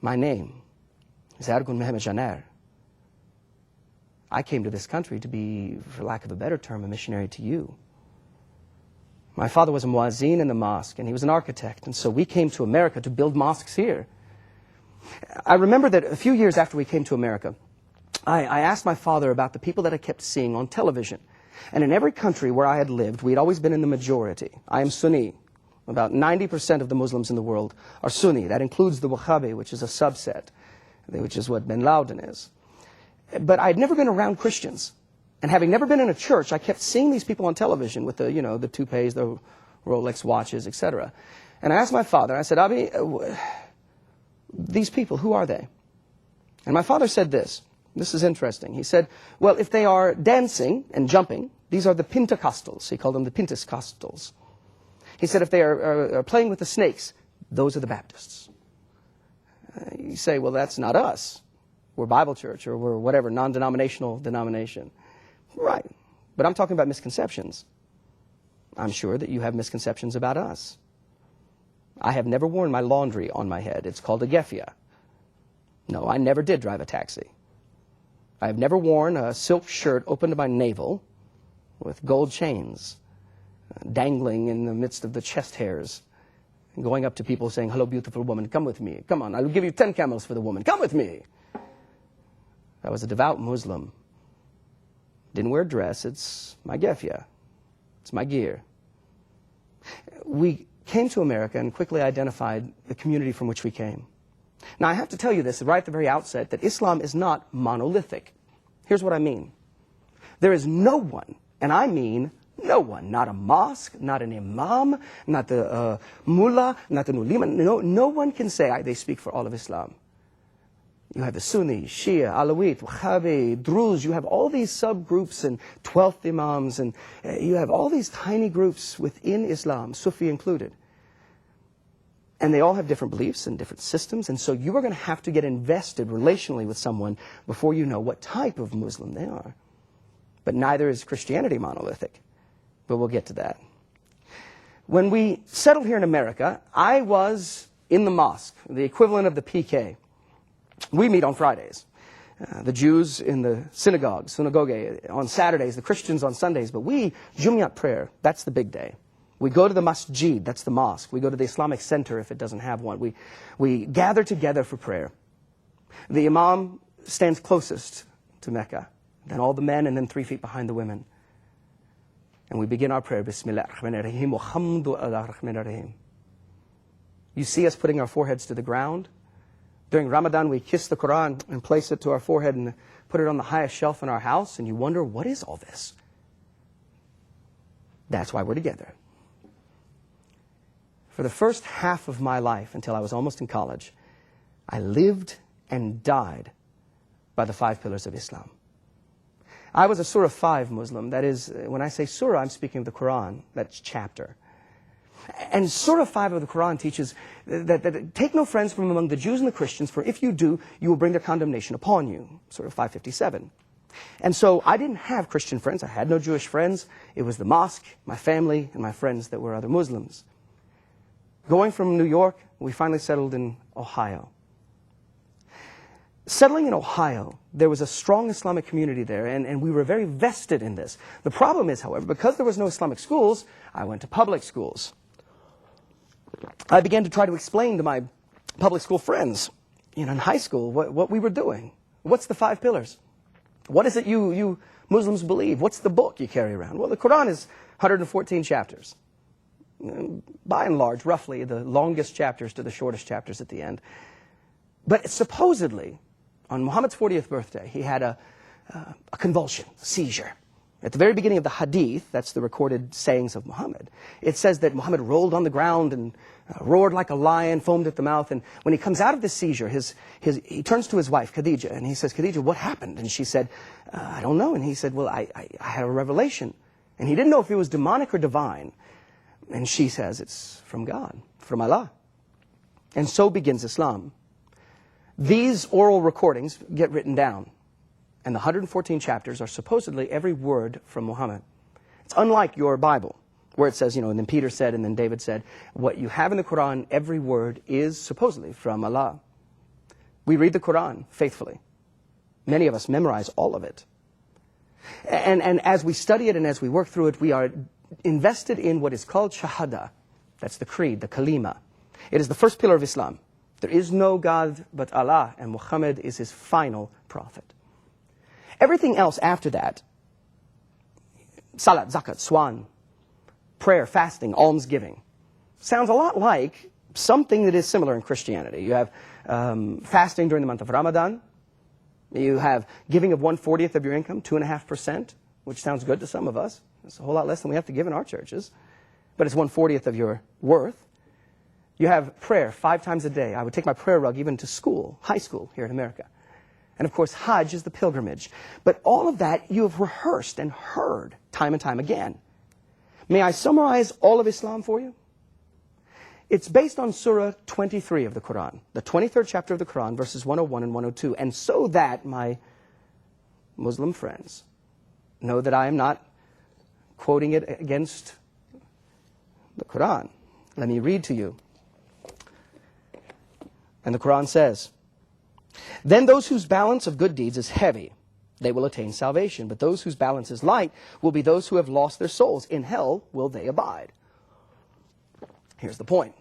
My name is Ergun Caner. I came to this country to be, for lack of a better term, a missionary to you. My father was a muazzin in the mosque, and he was an architect, and so we came to America to build mosques here. I remember that a few years after we came to America, I asked my father about the people that I kept seeing on television. And in every country where I had lived, we had always been in the majority. I am Sunni. About 90% of the Muslims in the world are Sunni. That includes the Wahhabi, which is a subset, which is what bin Laden is. But I'd never been around Christians. And having never been in a church, I kept seeing these people on television with the, the toupees, the Rolex watches, etc. And I asked my father, I said, Abi, these people, who are they? And my father said this. This is interesting. He said, well, if they are dancing and jumping, these are the Pentecostals. He called them the Pentecostals. He said, if they are playing with the snakes, those are the Baptists. You say, well, that's not us. We're Bible church, or we're whatever, non-denominational denomination. Right. But I'm talking about misconceptions. I'm sure that you have misconceptions about us. I have never worn my laundry on my head. It's called a geffia. No, I never did drive a taxi. I have never worn a silk shirt open to my navel with gold chains dangling in the midst of the chest hairs, and going up to people saying, hello, beautiful woman, come with me. Come on, I'll give you 10 camels for the woman. Come with me. I was a devout Muslim. Didn't wear a dress. It's my geffia. It's my gear. We came to America and quickly identified the community from which we came. Now, I have to tell you this right at the very outset, that Islam is not monolithic. Here's what I mean. There is no one, and I mean no one, not a mosque, not an imam, not the mullah, not the ulema. No one can say they speak for all of Islam. You have the Sunni, Shia, Alawite, Wahhabi, Druze. You have all these subgroups and 12th imams, and you have all these tiny groups within Islam, Sufi included. And they all have different beliefs and different systems, and so you are going to have to get invested relationally with someone before you know what type of Muslim they are. But neither is Christianity monolithic. But we'll get to that. When we settled here in America, I was in the mosque, the equivalent of the PK. We meet on Fridays. The Jews in the synagogue on Saturdays, the Christians on Sundays, but we, Jumu'at prayer, that's the big day. We go to the masjid, that's the mosque. We go to the Islamic center if it doesn't have one. We gather together for prayer. The imam stands closest to Mecca, then all the men, and then 3 feet behind the women. And we begin our prayer, Bismillah ar-Rahman ar-Rahim, Walhamdu ar-Rahman ar-Rahim. You see us putting our foreheads to the ground. During Ramadan, we kiss the Koran and place it to our forehead and put it on the highest shelf in our house, and you wonder, what is all this? That's why we're together. For the first half of my life, until I was almost in college, I lived and died by the 5 pillars of Islam. I was a Surah 5 Muslim. That is, when I say Surah, I'm speaking of the Quran. That's chapter. And Surah 5 of the Quran teaches that take no friends from among the Jews and the Christians, for if you do, you will bring their condemnation upon you. Surah 557. And so I didn't have Christian friends. I had no Jewish friends. It was the mosque, my family, and my friends that were other Muslims. Going from New York, we finally settled in Ohio. Settling in Ohio, there was a strong Islamic community there, and we were very vested in this. The problem is, however, because there was no Islamic schools, I went to public schools. I began to try to explain to my public school friends, in high school, what we were doing. What's the 5 pillars? What is it you Muslims believe? What's the book you carry around? Well, the Quran is 114 chapters. By and large, roughly, the longest chapters to the shortest chapters at the end. But supposedly, on Muhammad's 40th birthday, he had a convulsion, a seizure. At the very beginning of the hadith, that's the recorded sayings of Muhammad, it says that Muhammad rolled on the ground and roared like a lion, foamed at the mouth. And when he comes out of this seizure, he turns to his wife, Khadija, and he says, Khadija, what happened? And she said, I don't know. And he said, well, I had a revelation. And he didn't know if it was demonic or divine. And she says, it's from God, from Allah. And so begins Islam. These oral recordings get written down. And the 114 chapters are supposedly every word from Muhammad. It's unlike your Bible, where it says, and then Peter said, and then David said. What you have in the Quran, every word is supposedly from Allah. We read the Koran faithfully. Many of us memorize all of it. And as we study it and as we work through it, we are invested in what is called shahada. That's the creed, the kalima. It is the first pillar of Islam. There is no God but Allah, and Muhammad is his final prophet. Everything else after that, salat, zakat, swan, prayer, fasting, almsgiving, sounds a lot like something that is similar in Christianity. You have fasting during the month of Ramadan. You have giving of 1/40 of your income, 2.5%, which sounds good to some of us. It's a whole lot less than we have to give in our churches. But it's 1/40 of your worth. You have prayer 5 times a day. I would take my prayer rug even to school, high school here in America. And of course, Hajj is the pilgrimage. But all of that you have rehearsed and heard time and time again. May I summarize all of Islam for you? It's based on Surah 23 of the Quran, the 23rd chapter of the Quran, verses 101 and 102. And so that my Muslim friends know that I am not quoting it against the Quran. Let me read to you. And the Quran says, "Then those whose balance of good deeds is heavy, they will attain salvation. But those whose balance is light will be those who have lost their souls. In hell will they abide." Here's the point.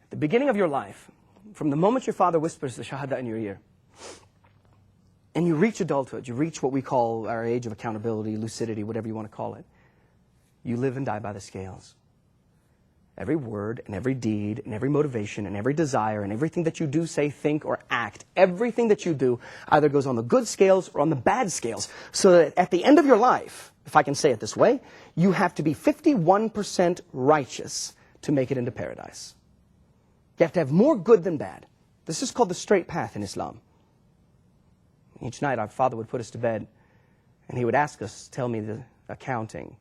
At the beginning of your life, from the moment your father whispers the shahada in your ear, and you reach adulthood, you reach what we call our age of accountability, lucidity, whatever you want to call it, you live and die by the scales. Every word and every deed and every motivation and every desire and everything that you do, say, think, or act, everything that you do either goes on the good scales or on the bad scales. So that at the end of your life, if I can say it this way, you have to be 51% righteous to make it into paradise. You have to have more good than bad. This is called the straight path in Islam. Each night our father would put us to bed and he would ask us, tell me the accounting.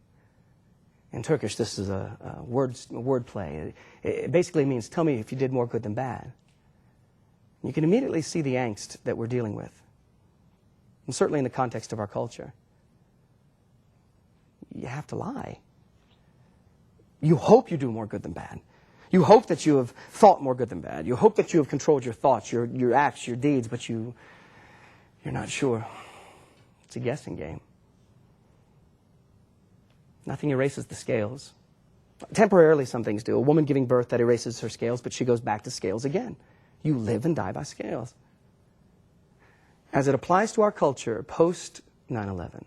In Turkish, this is a word play. It basically means, tell me if you did more good than bad. You can immediately see the angst that we're dealing with. And certainly in the context of our culture. You have to lie. You hope you do more good than bad. You hope that you have thought more good than bad. You hope that you have controlled your thoughts, your acts, your deeds, but you're not sure. It's a guessing game. Nothing erases the scales. Temporarily some things do. A woman giving birth, that erases her scales, but she goes back to scales again. You live and die by scales. As it applies to our culture post 9/11,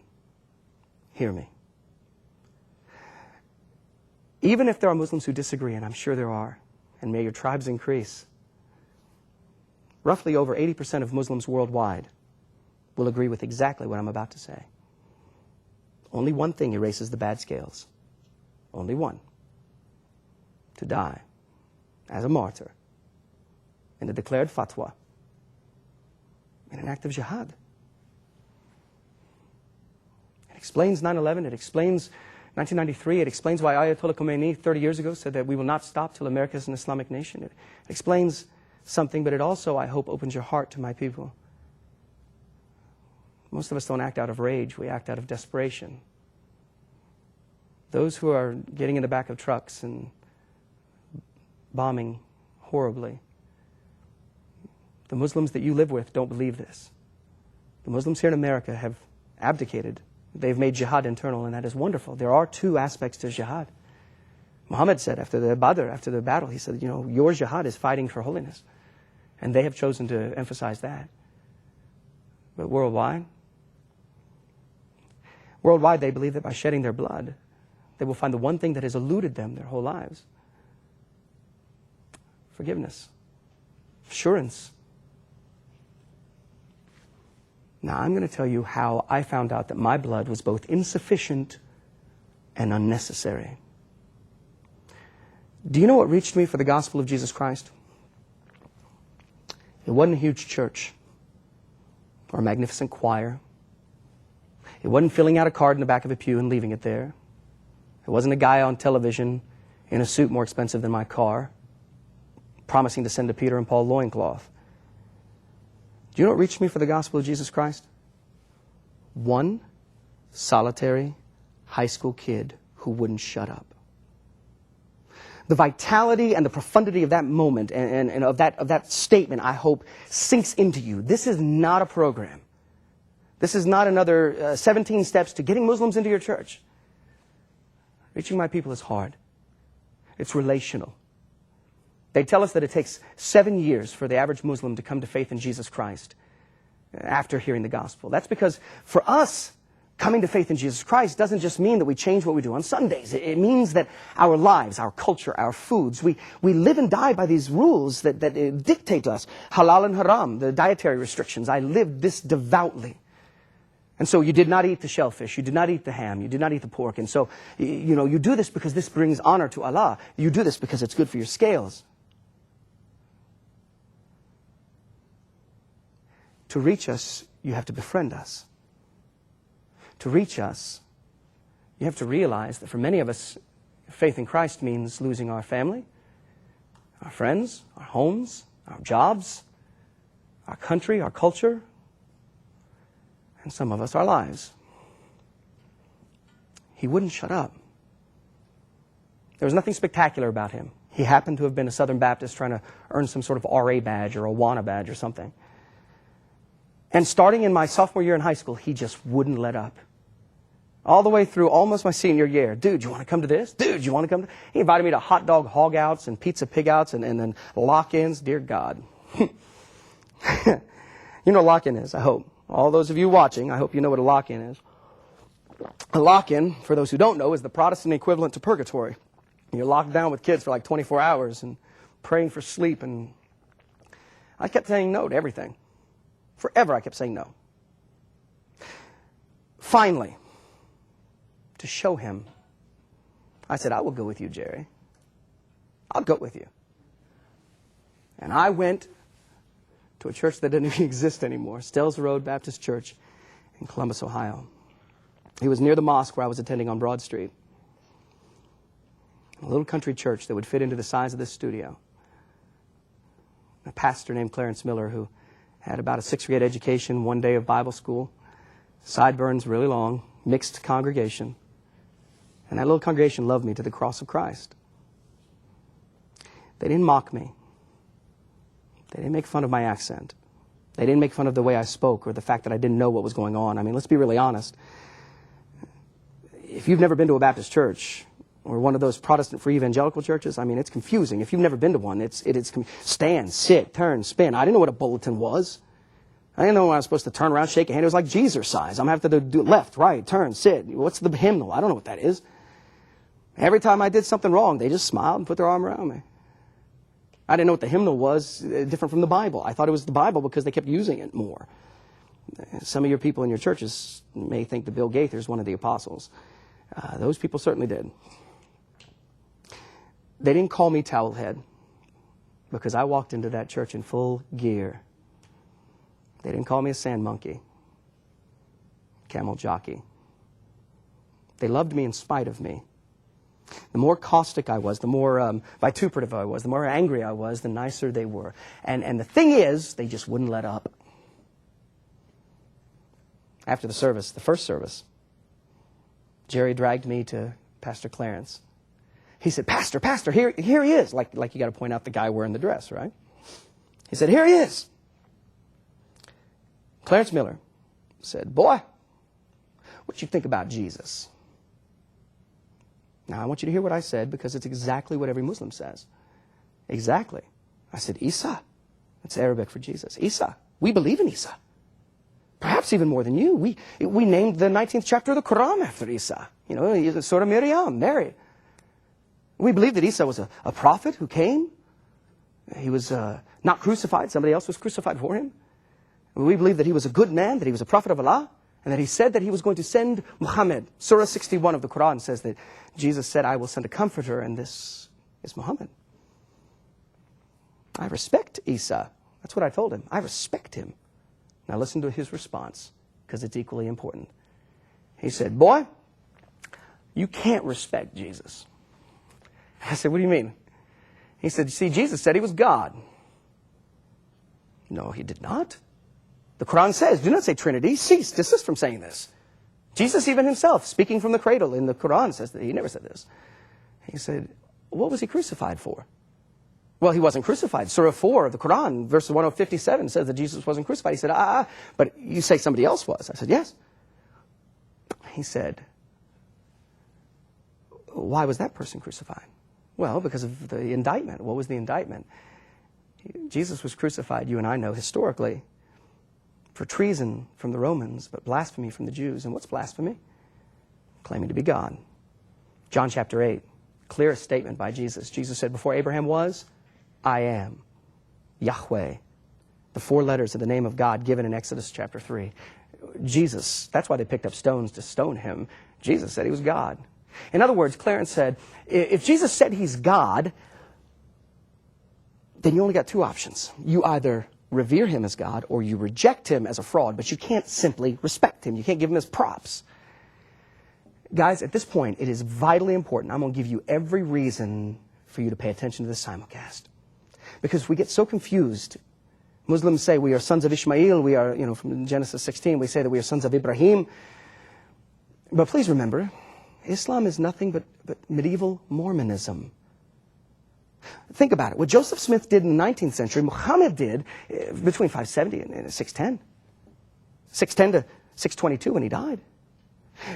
hear me. Even if there are Muslims who disagree, and I'm sure there are, and may your tribes increase, roughly over 80% of Muslims worldwide will agree with exactly what I'm about to say. Only one thing erases the bad scales. Only one. To die as a martyr in a declared fatwa, in an act of jihad. It explains 9/11, it explains 1993, it explains why Ayatollah Khomeini 30 years ago said that we will not stop till America is an Islamic nation. It explains something, but it also, I hope, opens your heart to my people. Most of us don't act out of rage, we act out of desperation. Those who are getting in the back of trucks and bombing horribly, the Muslims that you live with don't believe this. The Muslims here in America have abdicated. They've made jihad internal, and that is wonderful. There are 2 aspects to jihad. Muhammad said after the Badr, after the battle, he said, your jihad is fighting for holiness. And they have chosen to emphasize that. But worldwide, they believe that by shedding their blood, they will find the one thing that has eluded them their whole lives. Forgiveness. Assurance. Now, I'm going to tell you how I found out that my blood was both insufficient and unnecessary. Do you know what reached me for the gospel of Jesus Christ? It wasn't a huge church or a magnificent choir. It wasn't filling out a card in the back of a pew and leaving it there. It wasn't a guy on television in a suit more expensive than my car, promising to send a Peter and Paul loincloth. Do you know what reached me for the gospel of Jesus Christ? One solitary high school kid who wouldn't shut up. the vitality and the profundity of that moment and of that statement, I hope, sinks into you. This is not a program. This is not another 17 steps to getting Muslims into your church. Reaching my people is hard. It's relational. They tell us that it takes 7 years for the average Muslim to come to faith in Jesus Christ after hearing the gospel. That's because for us, coming to faith in Jesus Christ doesn't just mean that we change what we do on Sundays. It means that our lives, our culture, our foods, we live and die by these rules that dictate to us. Halal and haram, the dietary restrictions. I lived this devoutly. And so you did not eat the shellfish, you did not eat the ham, you did not eat the pork. And so, you do this because this brings honor to Allah. You do this because it's good for your scales. To reach us, you have to befriend us. To reach us, you have to realize that for many of us, faith in Christ means losing our family, our friends, our homes, our jobs, our country, our culture, and some of us, our lives. He wouldn't shut up. There was nothing spectacular about him. He happened to have been a Southern Baptist trying to earn some sort of RA badge or a WANA badge or something. And starting in my sophomore year in high school, he just wouldn't let up. All the way through almost my senior year. Dude, you want to come to this? Dude, you want to come to... He invited me to hot dog hog outs and pizza pig outs and then lock-ins. Dear God. You know what a lock-in is, I hope. All those of you watching, I hope you know what a lock-in is. A lock-in, for those who don't know, is the Protestant equivalent to purgatory. You're locked down with kids for like 24 hours and praying for sleep. And I kept saying no to everything. Forever I kept saying no. Finally, to show him, I said, I will go with you, Jerry. I'll go with you. And I went to a church that didn't even exist anymore, Stells Road Baptist Church in Columbus, Ohio. It was near the mosque where I was attending on Broad Street. A little country church that would fit into the size of this studio. A pastor named Clarence Miller who had about a 6th grade education, 1 day of Bible school, sideburns really long, mixed congregation. And that little congregation loved me to the cross of Christ. They didn't mock me. They didn't make fun of my accent. They didn't make fun of the way I spoke or the fact that I didn't know what was going on. I mean, let's be really honest. If you've never been to a Baptist church or one of those Protestant free evangelical churches, I mean, it's confusing. If you've never been to one, it's stand, sit, turn, spin. I didn't know what a bulletin was. I didn't know when I was supposed to turn around, shake a hand. It was like Jesus size. I'm going to have to do left, right, turn, sit. What's the hymnal? I don't know what that is. Every time I did something wrong, they just smiled and put their arm around me. I didn't know what the hymnal was, different from the Bible. I thought it was the Bible because they kept using it more. Some of your people in your churches may think that Bill Gaither is one of the apostles. Those people certainly did. They didn't call me towelhead because I walked into that church in full gear. They didn't call me a sand monkey, camel jockey. They loved me in spite of me. The more caustic I was, the more vituperative I was, the more angry I was, the nicer they were. And the thing is, they just wouldn't let up. After the service, the first service, Jerry dragged me to Pastor Clarence. He said, Pastor, here he is. Like you got to point out the guy wearing the dress, right? He said, here he is. Clarence Miller said, boy, what you think about Jesus? Now, I want you to hear what I said because it's exactly what every Muslim says. Exactly. I said, Isa. That's Arabic for Jesus. Isa. We believe in Isa. Perhaps even more than you. We named the 19th chapter of the Koran after Isa. You know, Surah Maryam, Mary. We believe that Isa was a prophet who came. He was not crucified. Somebody else was crucified for him. We believe that he was a good man, that he was a prophet of Allah, and that he said that he was going to send Muhammad. Surah 61 of the Quran says that Jesus said, I will send a comforter, and this is Muhammad. I respect Isa. That's what I told him. I respect him. Now listen to his response, because it's equally important. He said, boy, you can't respect Jesus. I said, what do you mean? He said, see, Jesus said he was God. No, he did not. The Quran says, do not say Trinity. Cease, desist from saying this. Jesus even himself, speaking from the cradle in the Quran, says that he never said this. He said, what was he crucified for? Well, he wasn't crucified. Surah 4 of the Koran, verse 157, says that Jesus wasn't crucified. He said, but you say somebody else was. I said, yes. He said, why was that person crucified? Well, because of the indictment. What was the indictment? Jesus was crucified, you and I know, historically, for treason from the Romans, but blasphemy from the Jews. And what's blasphemy? Claiming to be God. John chapter 8, clearest statement by Jesus. Jesus said, before Abraham was, I am. Yahweh. The 4 letters of the name of God given in Exodus chapter 3. Jesus, that's why they picked up stones to stone him. Jesus said he was God. In other words, Clarence said, if Jesus said he's God, then you only got 2 options. You either revere him as God or you reject him as a fraud, but you can't simply respect him. You can't give him his props. Guys, at this point, it is vitally important. I'm going to give you every reason for you to pay attention to this simulcast. Because we get so confused. Muslims say we are sons of Ishmael. We are, from Genesis 16, we say that we are sons of Ibrahim. But please remember, Islam is nothing but medieval Mormonism. Think about it. What Joseph Smith did in the 19th century, Muhammad did between 570 and 610. 610 to 622 when he died.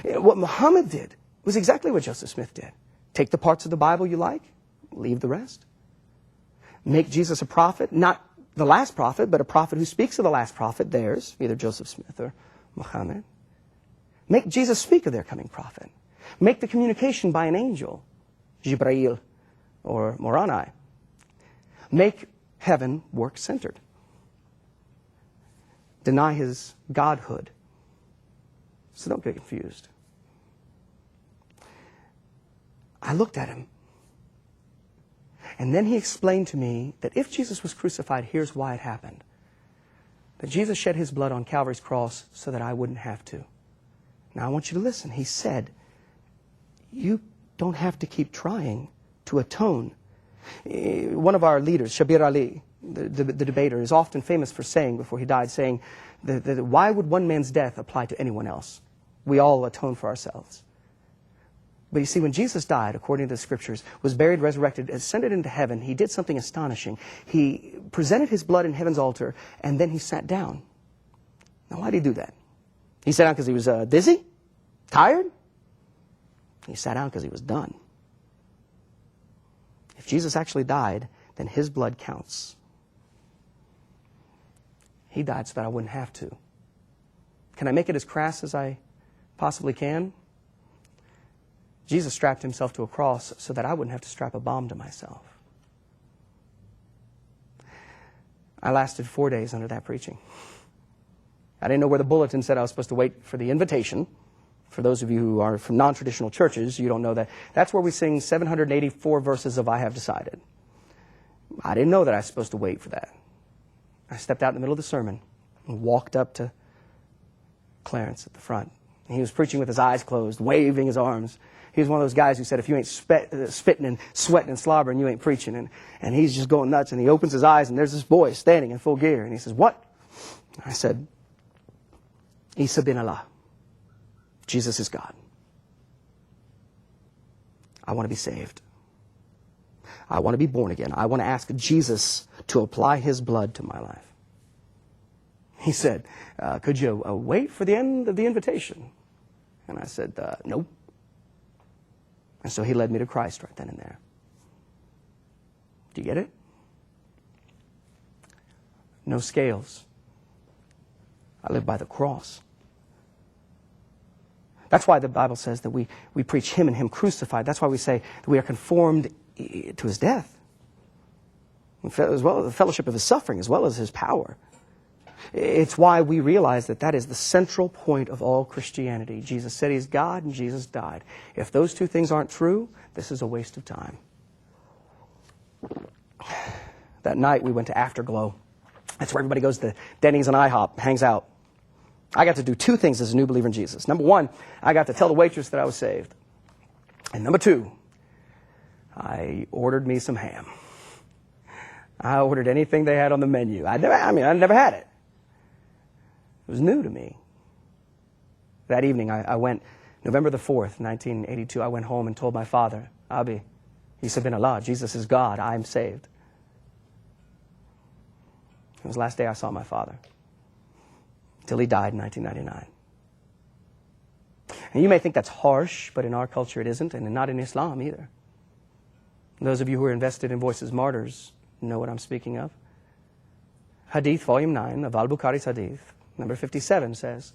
What Muhammad did was exactly what Joseph Smith did. Take the parts of the Bible you like, leave the rest. Make Jesus a prophet, not the last prophet, but a prophet who speaks of the last prophet, theirs, either Joseph Smith or Muhammad. Make Jesus speak of their coming prophet. Make the communication by an angel, Jibreel or Moroni. Make heaven work-centered. Deny his godhood. So don't get confused. I looked at him. And then he explained to me that if Jesus was crucified, here's why it happened. That Jesus shed his blood on Calvary's cross so that I wouldn't have to. Now I want you to listen. He said, you don't have to keep trying to atone. One of our leaders, Shabir Ali, the debater, is often famous for saying, before he died, saying, that why would one man's death apply to anyone else? We all atone for ourselves. But you see, when Jesus died, according to the Scriptures, was buried, resurrected, ascended into heaven, he did something astonishing. He presented his blood in heaven's altar, and then he sat down. Now, why did he do that? He sat down because he was dizzy? Tired? He sat down because he was done. If Jesus actually died, then his blood counts. He died so that I wouldn't have to. Can I make it as crass as I possibly can? Jesus strapped himself to a cross so that I wouldn't have to strap a bomb to myself. I lasted 4 days under that preaching. I didn't know where the bulletin said I was supposed to wait for the invitation. For those of you who are from non-traditional churches, you don't know that. That's where we sing 784 verses of I Have Decided. I didn't know that I was supposed to wait for that. I stepped out in the middle of the sermon and walked up to Clarence at the front. And he was preaching with his eyes closed, waving his arms. He was one of those guys who said, if you ain't spitting and sweating and slobbering, you ain't preaching. And he's just going nuts. And he opens his eyes, and there's this boy standing in full gear. And he says, what? I said, Isa bin Allah. Jesus is God. I want to be saved. I want to be born again. I want to ask Jesus to apply his blood to my life. He said, could you wait for the end of the invitation? And I said, nope. And so he led me to Christ right then and there. Do you get it? No scales. I live by the cross. That's why the Bible says that we preach him and him crucified. That's why we say that we are conformed to his death, as well as the fellowship of his suffering, as well as his power. It's why we realize that that is the central point of all Christianity. Jesus said he's God and Jesus died. If those two things aren't true, this is a waste of time. That night we went to Afterglow. That's where everybody goes to Denny's and IHOP, hangs out. I got to do 2 things as a new believer in Jesus. Number 1, I got to tell the waitress that I was saved. And number 2, I ordered me some ham. I ordered anything they had on the menu. I never had it. It was new to me. That evening, I went, November the 4th, 1982, I went home and told my father, Abi, Isa bin Allah, Jesus is God, I am saved. It was the last day I saw my father, till he died in 1999. And you may think that's harsh, but in our culture it isn't, and not in Islam either. Those of you who are invested in Voices Martyrs know what I'm speaking of. Hadith, Volume 9 of Al-Bukhari's Hadith, number 57 says,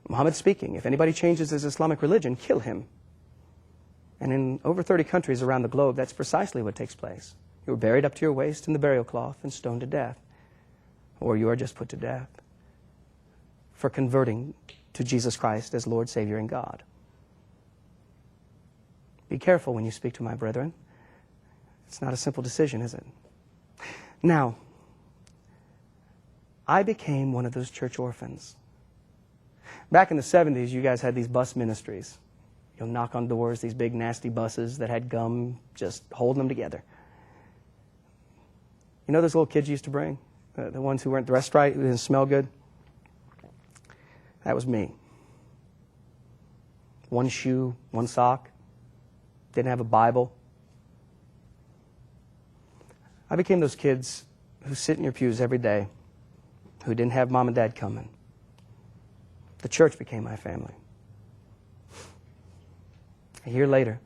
Muhammad speaking, if anybody changes his Islamic religion, kill him. And in over 30 countries around the globe, that's precisely what takes place. You are buried up to your waist in the burial cloth and stoned to death. Or you are just put to death for converting to Jesus Christ as Lord, Savior, and God. Be careful when you speak to my brethren. It's not a simple decision, is it? Now, I became one of those church orphans. Back in the 70s, you guys had these bus ministries. You'll knock on doors, these big nasty buses that had gum just holding them together. You know those little kids you used to bring? The ones who weren't dressed right, who didn't smell good? That was me. One shoe, one sock, didn't have a Bible. I became those kids who sit in your pews every day, who didn't have mom and dad coming. The church became my family. A year later,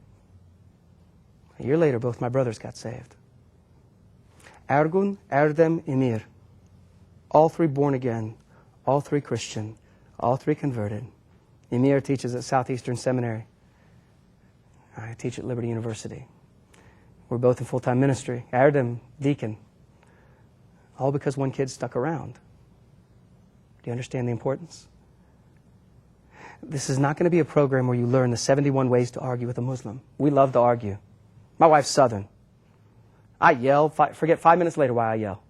both my brothers got saved. Ergun, Erdem, Emir. All three born again, all three Christian, all three converted. Emir teaches at Southeastern Seminary. I teach at Liberty University. We're both in full-time ministry. Erdem, deacon. All because one kid stuck around. Do you understand the importance? This is not going to be a program where you learn the 71 ways to argue with a Muslim. We love to argue. My wife's Southern. I yell, forget 5 minutes later why I yell.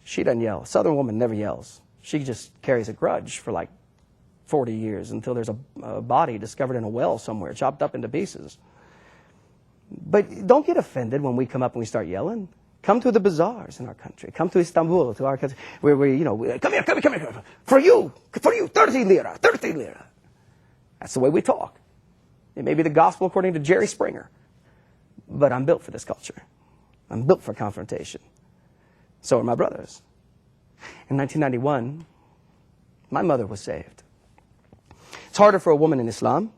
She doesn't yell. A Southern woman never yells. She just carries a grudge for like 40 years until there's a body discovered in a well somewhere, chopped up into pieces. But don't get offended when we come up and we start yelling. Come to the bazaars in our country. Come to Istanbul, to our country, where we, come here. For you, 30 lira, 30 lira. That's the way we talk. It may be the gospel according to Jerry Springer, but I'm built for this culture. I'm built for confrontation. So are my brothers. In 1991, my mother was saved. It's harder for a woman in Islam.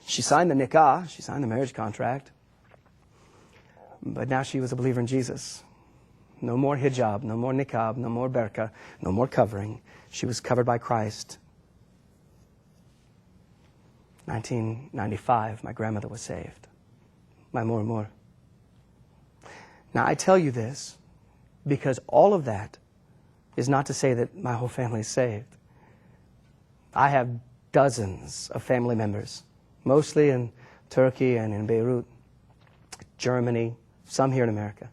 She signed the nikah, she signed the marriage contract, but now she was a believer in Jesus. No more hijab, no more niqab, no more burqa, no more covering. She was covered by Christ. 1995, my grandmother was saved. My more. Now, I tell you this because all of that is not to say that my whole family is saved. I have dozens of family members, mostly in Turkey and in Beirut, Germany, some here in America.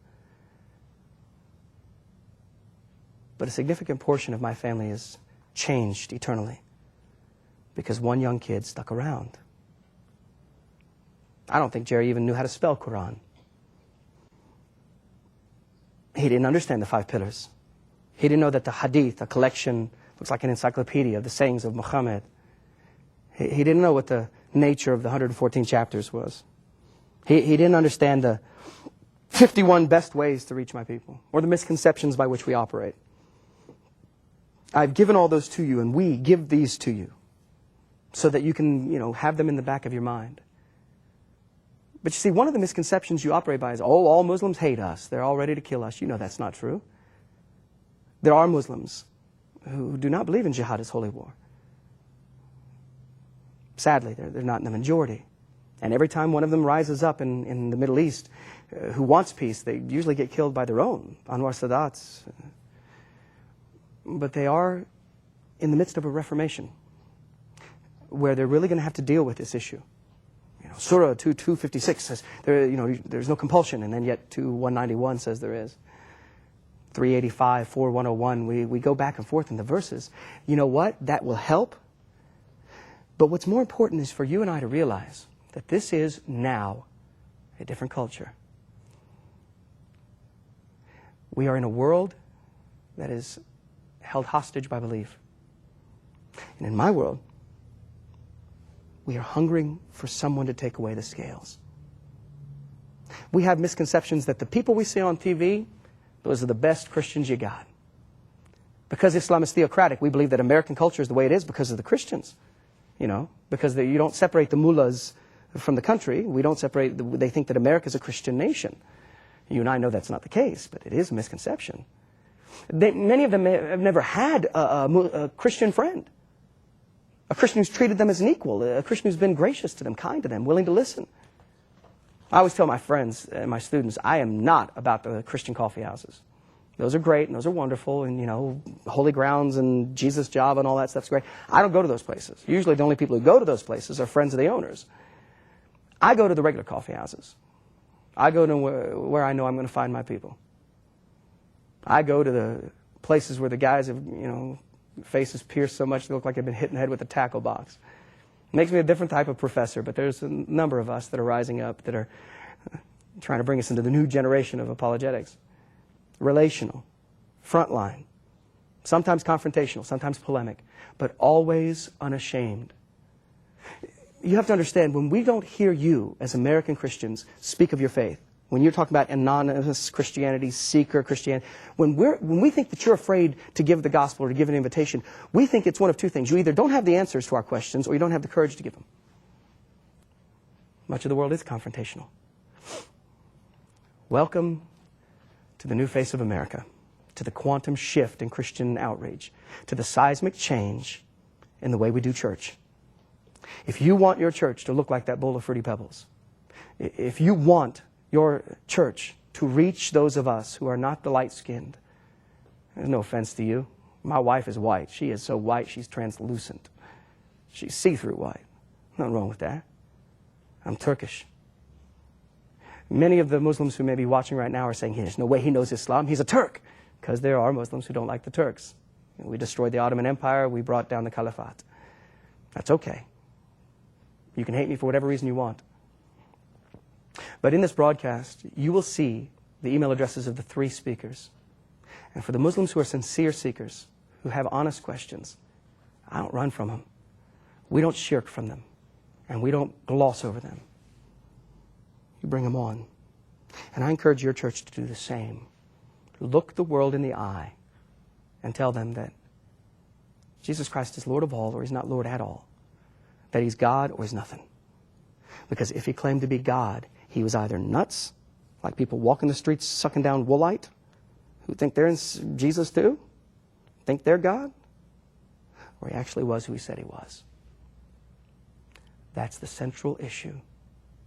But a significant portion of my family is changed eternally because one young kid stuck around. I don't think Jerry even knew how to spell Koran. He didn't understand the 5 pillars. He didn't know that the Hadith, a collection, looks like an encyclopedia of the sayings of Muhammad. He didn't know what the nature of the 114 chapters was. He didn't understand the 51 best ways to reach my people, or the misconceptions by which we operate. I've given all those to you, and we give these to you, so that you can, have them in the back of your mind. But you see, one of the misconceptions you operate by is, all Muslims hate us. They're all ready to kill us. You know that's not true. There are Muslims who do not believe in jihad as holy war. Sadly, they're not in the majority. And every time one of them rises up in the Middle East who wants peace, they usually get killed by their own, Anwar Sadat's. But they are in the midst of a reformation where they're really going to have to deal with this issue. Surah 2:256 says there's no compulsion, and then yet 2:191 says there is. 385, 4:101. We go back and forth in the verses. You know what? That will help. But what's more important is for you and I to realize that this is now a different culture. We are in a world that is held hostage by belief. And in my world, We are hungering for someone to take away the scales. We have misconceptions that the people we see on TV, those are the best Christians you got. Because Islam is theocratic, we believe that American culture is the way it is because of the Christians. You know, because you don't separate the mullahs from the country. We don't separate, they think that America is a Christian nation. You and I know that's not the case, but it is a misconception. Many of them have never had a Christian friend. A Christian who's treated them as an equal. A Christian who's been gracious to them, kind to them, willing to listen. I always tell my friends and my students, I am not about the Christian coffee houses. Those are great and those are wonderful and, you know, holy grounds and Jesus job and all that stuff's great. I don't go to those places. Usually the only people who go to those places are friends of the owners. I go to the regular coffee houses. I go to where I know I'm going to find my people. I go to the places where the guys have, you know, faces pierced so much they look like they've been hit in the head with a tackle box. It makes me a different type of professor, but there's a number of us that are rising up that are trying to bring us into the new generation of apologetics. Relational, frontline, sometimes confrontational, sometimes polemic, but always unashamed. You have to understand, when we don't hear you as American Christians speak of your faith, when you're talking about anonymous Christianity, seeker Christianity, when we think that you're afraid to give the gospel or to give an invitation, we think it's one of two things. You either don't have the answers to our questions or you don't have the courage to give them. Much of the world is confrontational. Welcome to the new face of America, to the quantum shift in Christian outreach, to the seismic change in the way we do church. If you want your church to look like that bowl of Fruity Pebbles, if you want your church to reach those of us who are not the light-skinned, there's no offense to you. My wife is white. She is so white, she's translucent. She's see-through white. Nothing wrong with that. I'm Turkish. Many of the Muslims who may be watching right now are saying, there's no way he knows Islam. He's a Turk. Because there are Muslims who don't like the Turks. We destroyed the Ottoman Empire. We brought down the Caliphate. That's okay. You can hate me for whatever reason you want. But in this broadcast, you will see the email addresses of the 3 speakers. And for the Muslims who are sincere seekers, who have honest questions, I don't run from them. We don't shirk from them. And we don't gloss over them. You bring them on. And I encourage your church to do the same. Look the world in the eye and tell them that Jesus Christ is Lord of all or He's not Lord at all. That He's God or He's nothing. Because if He claimed to be God, He was either nuts, like people walking the streets sucking down woolite, who think they're in Jesus too, think they're God, or He actually was who He said He was. That's the central issue,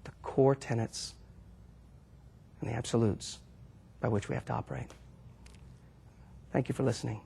the core tenets and the absolutes by which we have to operate. Thank you for listening.